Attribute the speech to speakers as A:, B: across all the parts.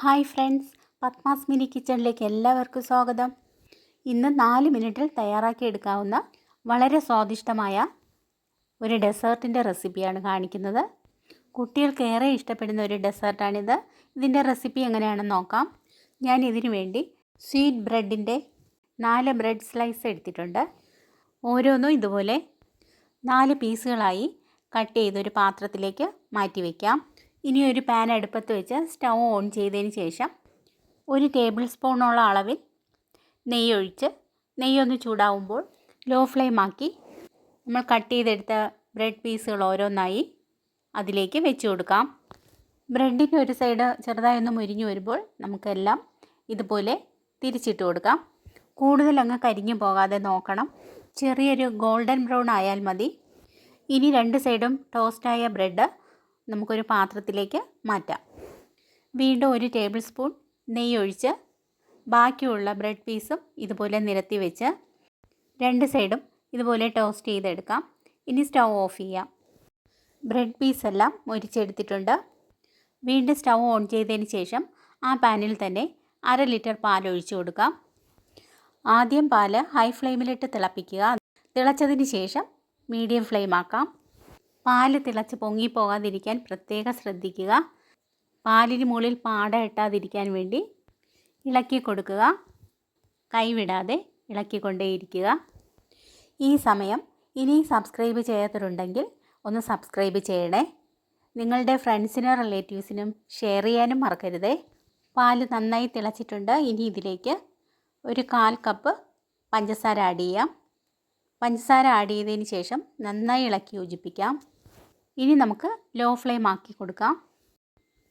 A: Hi friends, Padmas mini കിച്ചണിലേക്ക് എല്ലാവർക്കും സ്വാഗതം. ഇന്ന് 4 മിനിറ്റിൽ തയ്യാറാക്കിയെടുക്കാവുന്ന വളരെ സ്വാദിഷ്ടമായ ഒരു ഡെസേർട്ടിൻ്റെ റെസിപ്പിയാണ് കാണിക്കുന്നത്. കുട്ടികൾക്ക് ഏറെ ഇഷ്ടപ്പെടുന്ന ഒരു ഡെസേർട്ടാണിത്. ഇതിൻ്റെ റെസിപ്പി എങ്ങനെയാണെന്ന് നോക്കാം. ഞാൻ ഇതിനു വേണ്ടി സ്വീറ്റ് ബ്രെഡിൻ്റെ 4 ബ്രെഡ് സ്ലൈസ് എടുത്തിട്ടുണ്ട്. ഓരോന്നും ഇതുപോലെ 4 പീസുകളായി കട്ട് ചെയ്തൊരു പാത്രത്തിലേക്ക് മാറ്റി വയ്ക്കാം. ഇനി ഒരു പാൻ അടുപ്പത്ത് വെച്ച് സ്റ്റൗ ഓൺ ചെയ്തതിന് ശേഷം 1 ടേബിൾ സ്പൂണോളം അളവിൽ നെയ്യൊഴിച്ച് നെയ്യൊന്ന് ചൂടാവുമ്പോൾ ലോ ഫ്ലെയിമാക്കി നമ്മൾ കട്ട് ചെയ്തെടുത്ത ബ്രെഡ് പീസുകൾ ഓരോന്നായി അതിലേക്ക് വെച്ച് കൊടുക്കാം. ബ്രെഡിൻ്റെ ഒരു സൈഡ് ചെറുതായി ഒന്ന് മുരിഞ്ഞു വരുമ്പോൾ നമുക്കെല്ലാം ഇതുപോലെ തിരിച്ചിട്ട് കൊടുക്കാം. കൂടുതൽ അങ്ങ് കരിഞ്ഞു പോകാതെ നോക്കണം. ചെറിയൊരു ഗോൾഡൻ ബ്രൗൺ ആയാൽ മതി. ഇനി 2 സൈഡും ടോസ്റ്റായ ബ്രെഡ് നമുക്കൊരു പാത്രത്തിലേക്ക് മാറ്റാം. വീണ്ടും 1 ടേബിൾ സ്പൂൺ നെയ്യ് ഒഴിച്ച് ബാക്കിയുള്ള ബ്രെഡ് പീസും ഇതുപോലെ നിരത്തി വെച്ച് 2 സൈഡും ഇതുപോലെ ടോസ്റ്റ് ചെയ്തെടുക്കാം. ഇനി സ്റ്റൗ ഓഫ് ചെയ്യാം. ബ്രെഡ് പീസെല്ലാം മൊരിച്ചെടുത്തിട്ടുണ്ട്. വീണ്ടും സ്റ്റൗ ഓൺ ചെയ്തതിന് ശേഷം ആ പാനിൽ തന്നെ 1/2 ലിറ്റർ പാൽ ഒഴിച്ചു കൊടുക്കാം. ആദ്യം പാൽ ഹൈ ഫ്ലെയിമിലിട്ട് തിളപ്പിക്കുക. തിളച്ചതിന് ശേഷം മീഡിയം ഫ്ലെയിം ആക്കാം. പാൽ തിളച്ച് പൊങ്ങിപ്പോകാതിരിക്കാൻ പ്രത്യേകം ശ്രദ്ധിക്കുക. പാലിന് മുകളിൽ പാട ഇട്ടാതിരിക്കാൻ വേണ്ടി ഇളക്കി കൊടുക്കുക. കൈവിടാതെ ഇളക്കിക്കൊണ്ടേയിരിക്കുക. ഈ സമയം ഇനി സബ്സ്ക്രൈബ് ചെയ്യാത്തവരുണ്ടെങ്കിൽ ഒന്ന് സബ്സ്ക്രൈബ് ചെയ്യണേ. നിങ്ങളുടെ ഫ്രണ്ട്സിനും റിലേറ്റീവ്സിനും ഷെയർ ചെയ്യാനും മറക്കരുതേ. പാൽ നന്നായി തിളച്ചിട്ടുണ്ട്. ഇനി ഇതിലേക്ക് ഒരു 1/4 കപ്പ് പഞ്ചസാര ആഡ് ചെയ്യാം. പഞ്ചസാര ആഡ് ചെയ്തതിന് ശേഷം നന്നായി ഇളക്കി യോജിപ്പിക്കാം. ഇനി നമുക്ക് ലോ ഫ്ലെയിം ആക്കി കൊടുക്കാം.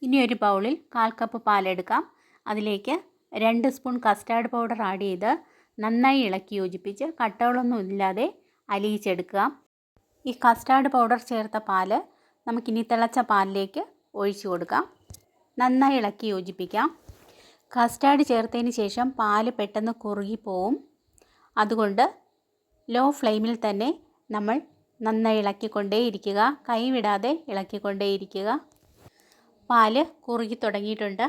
A: ഇനി ഒരു ബൗളിൽ 1/4 കപ്പ് പാലെടുക്കാം. അതിലേക്ക് 2 സ്പൂൺ കസ്റ്റാർഡ് പൗഡർ ആഡ് ചെയ്ത് നന്നായി ഇളക്കി യോജിപ്പിച്ച് കട്ടകളൊന്നും ഇല്ലാതെ അലിയിച്ചെടുക്കുക. ഈ കസ്റ്റാർഡ് പൗഡർ ചേർത്ത പാൽ നമുക്കിനി തിളച്ച പാലിലേക്ക് ഒഴിച്ചു കൊടുക്കാം. നന്നായി ഇളക്കി യോജിപ്പിക്കാം. കസ്റ്റാർഡ് ചേർത്തതിന് ശേഷം പാൽ പെട്ടെന്ന് കുറുകിപ്പോവും. അതുകൊണ്ട് ലോ ഫ്ലെയിമിൽ തന്നെ നമ്മൾ നന്നായി ഇളക്കിക്കൊണ്ടേയിരിക്കുക. കൈവിടാതെ ഇളക്കിക്കൊണ്ടേയിരിക്കുക. പാല് കുറുകി തുടങ്ങിയിട്ടുണ്ട്.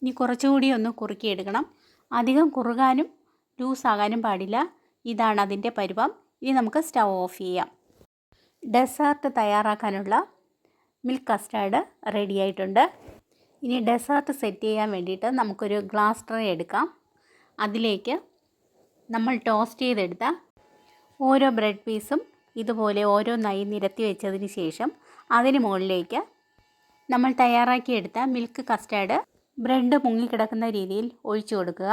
A: ഇനി കുറച്ചുകൂടി ഒന്ന് കുറുക്കിയെടുക്കണം. അധികം കുറുകാനും ലൂസാകാനും പാടില്ല. ഇതാണ് അതിൻ്റെ പരുവം. ഇനി നമുക്ക് സ്റ്റൗ ഓഫ് ചെയ്യാം. ഡെസേർട്ട് തയ്യാറാക്കാനുള്ള മിൽക്ക് കസ്റ്റാർഡ് റെഡി ആയിട്ടുണ്ട്. ഇനി ഡെസേർട്ട് സെറ്റ് ചെയ്യാൻ വേണ്ടിയിട്ട് നമുക്കൊരു ഗ്ലാസ് ട്രേ എടുക്കാം. അതിലേക്ക് നമ്മൾ ടോസ്റ്റ് ചെയ്തെടുത്ത ഓരോ ബ്രെഡ് പീസും ഇതുപോലെ ഓരോന്നായി നിരത്തി വെച്ചതിന് ശേഷം അതിന് മുകളിലേക്ക് നമ്മൾ തയ്യാറാക്കിയെടുത്ത മിൽക്ക് കസ്റ്റാർഡ് ബ്രെഡ് മുങ്ങിക്കിടക്കുന്ന രീതിയിൽ ഒഴിച്ചു കൊടുക്കുക.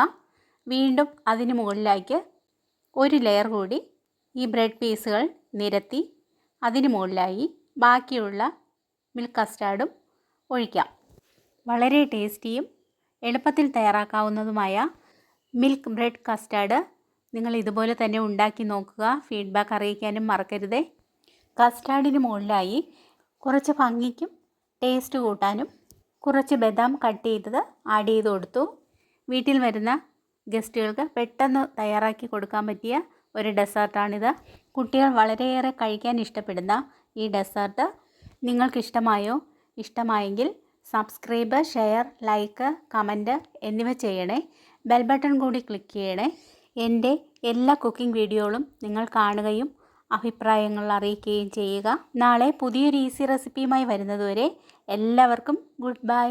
A: വീണ്ടും അതിന് മുകളിലേക്ക് ഒരു ലെയർ കൂടി ഈ ബ്രെഡ് പീസുകൾ നിരത്തി അതിന് മുകളിലായി ബാക്കിയുള്ള മിൽക്ക് കസ്റ്റാർഡും ഒഴിക്കാം. വളരെ ടേസ്റ്റിയും എളുപ്പത്തിൽ തയ്യാറാക്കാവുന്നതുമായ മിൽക്ക് ബ്രെഡ് കസ്റ്റാർഡ് നിങ്ങൾ ഇതുപോലെ തന്നെ ഉണ്ടാക്കി നോക്കുക. ഫീഡ്ബാക്ക് അറിയിക്കാനും മറക്കരുതേ. കസ്റ്റാർഡിന് മുകളിലായി കുറച്ച് ഭംഗിക്കും ടേസ്റ്റ് കൂട്ടാനും കുറച്ച് ബദാം കട്ട് ചെയ്തത് ആഡ് ചെയ്ത് കൊടുത്തു. വീട്ടിൽ വരുന്ന ഗസ്റ്റുകൾക്ക് പെട്ടെന്ന് തയ്യാറാക്കി കൊടുക്കാൻ പറ്റിയ ഒരു ഡെസേർട്ടാണിത്. കുട്ടികൾ വളരെയേറെ കഴിക്കാൻ ഇഷ്ടപ്പെടുന്ന ഈ ഡെസേർട്ട് നിങ്ങൾക്കിഷ്ടമായോ? ഇഷ്ടമായെങ്കിൽ സബ്സ്ക്രൈബ്, ഷെയർ, ലൈക്ക്, കമൻറ്റ് എന്നിവ ചെയ്യണേ. ബെൽ ബട്ടൺ കൂടി ക്ലിക്ക് ചെയ്യണേ. എൻ്റെ എല്ലാ കുക്കിംഗ് വീഡിയോകളും നിങ്ങൾ കാണുകയും അഭിപ്രായങ്ങൾ അറിയിക്കുകയും ചെയ്യുക. നാളെ പുതിയൊരു ഈസി റെസിപ്പിയുമായി വരുന്നതുവരെ എല്ലാവർക്കും ഗുഡ് ബൈ.